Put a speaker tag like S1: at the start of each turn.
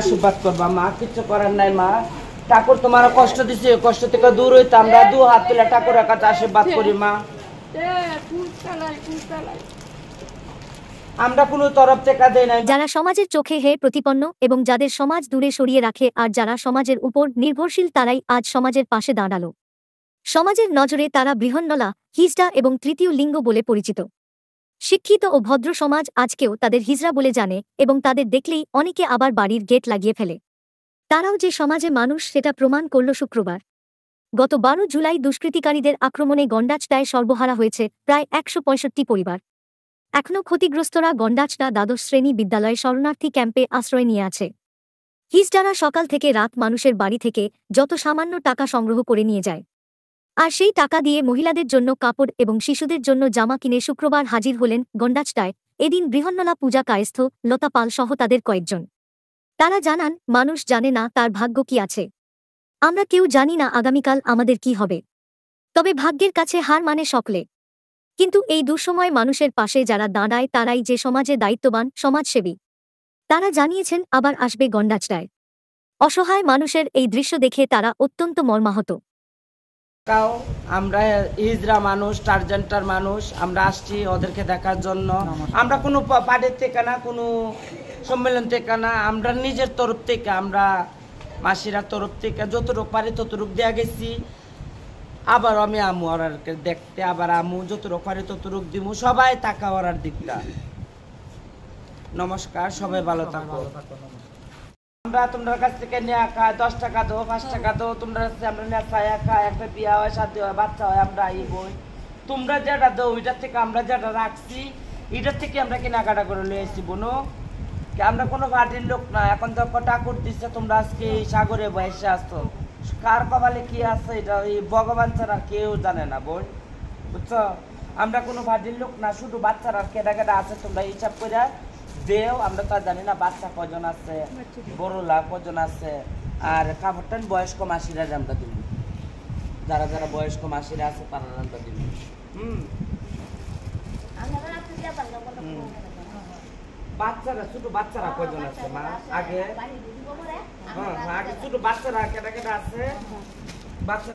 S1: আশীর্বাদ করবা মা, কিছু করার নাই মা। ঠাকুর তোমার কষ্ট দিছে, কষ্ট থেকে দূর হইতে আমরা দু হাত তুলে ঠাকুরের কাছে আশীর্বাদ করি মা। আমরা কোনো তরফ থেকে দেই না।
S2: যারা সমাজের চোখে হে প্রতিপন্ন এবং যাদের সমাজ দূরে সরিয়ে রাখে আর যারা সমাজের উপর নির্ভরশীল তারাই আজ সমাজের পাশে দাঁড়ালো। সমাজের নজরে তারা বৃহন্নলা, হিজড়া এবং তৃতীয় লিঙ্গ বলে পরিচিত। শিক্ষিত ও ভদ্র সমাজ আজকেও তাদের হিজড়া বলে জানে এবং তাদের দেখলেই অনেকে আবার বাড়ির গেট লাগিয়ে ফেলে। তারাও যে সমাজে মানুষ সেটা প্রমাণ করল শুক্রবার। গত 12 জুলাই দুষ্কৃতিকারীদের আক্রমণে গন্ডাছড়ায় সর্বহারা হয়েছে প্রায় 165 পরিবার। এখনও ক্ষতিগ্রস্তরা গন্ডাছড়া দ্বাদশ শ্রেণী বিদ্যালয়ে শরণার্থী ক্যাম্পে আশ্রয় নিয়ে আছে। হিজড়ারা সকাল থেকে রাত মানুষের বাড়ি থেকে যত সামান্য টাকা সংগ্রহ করে নিয়ে যায়, আর সেই টাকা দিয়ে মহিলাদের জন্য কাপড় এবং শিশুদের জন্য জামা কিনে শুক্রবার হাজির হলেন গন্ডাছড়ায়। এদিন বৃহন্নলা পূজা কায়স্থ লতা পাল সহ তাদের কয়েকজন। তারা জানান, মানুষ জানে না তার ভাগ্য কি আছে। আমরা কেউ জানি না আগামীকাল আমাদের কি হবে, তবে ভাগ্যের কাছে হার মানে সকলে। কিন্তু এই দুঃসময় মানুষের পাশে যারা দাঁড়ায় তারাই যে সমাজে দায়িত্ববান সমাজসেবী। তারা জানিয়েছেন আবার আসবে গন্ডাছড়ায়। অসহায় মানুষের এই দৃশ্য দেখে তারা অত্যন্ত মর্মাহত।
S1: আমরা হিজড়া মানুষ, ট্রান্সজেন্ডার মানুষ, আমরা আসছি ওদেরকে দেখার জন্য। আমরা কোনো পার্টির থেকে না, কোনো সম্মেলন থেকে না, আমরা নিজের তরফ থেকে, আমরা মাসিরা তরফ থেকে যতটুকু পারি ততটুকু দেওয়া গেছি। আবার আমি আমু ওরাকে দেখতে, আবার আমু যতটুকু পারি ততটুকু দিব। সবাই টাকা ওরার দিকটা। নমস্কার, সবাই ভালো থাকো। আমরা তোমার কাছ থেকে নেওয়া খাই, 10 টাকা দো, 5 টাকা দো, তোমরা আমরা নেওয়া খাইয়া খাই, একটা বিয়া হয়, শাদী হয়, বাচ্চা হয়, আমরা এই বই তোমরা যেটা দো ওইটার থেকে আমরা যেটা রাখছি এটার থেকে আমরা কেনাকাটা করে নিয়ে এসেছি বোনো। আমরা কোনো পার্টির লোক না। এখন তো ঠাকুর দিচ্ছে, তোমরা আজকে এই সাগরে বসে আসতো, কার কপালে কি আছে এটা এই ভগবান ছাড়া কেউ জানে না বোন, বুঝছো? আমরা কোনো পার্টির লোক না, শুধু বাচ্চারা কেটা কেটা আছে তোমরা হিসাব করে দেও। আমরা তো জানি না বাচ্চা কজন আছে, বড়লা কজন আছে, আর কাপড়টান বয়স্ক মাসিরা আমরা দিব, যারা যারা বয়স্ক মাসিরা আছে তারা আমরা দিব। বাচ্চারা, ছোট বাচ্চারা কজন আছে মা? আগে হ্যাঁ আগে ছোট বাচ্চারা কেটা কেটা আছে বাচ্চা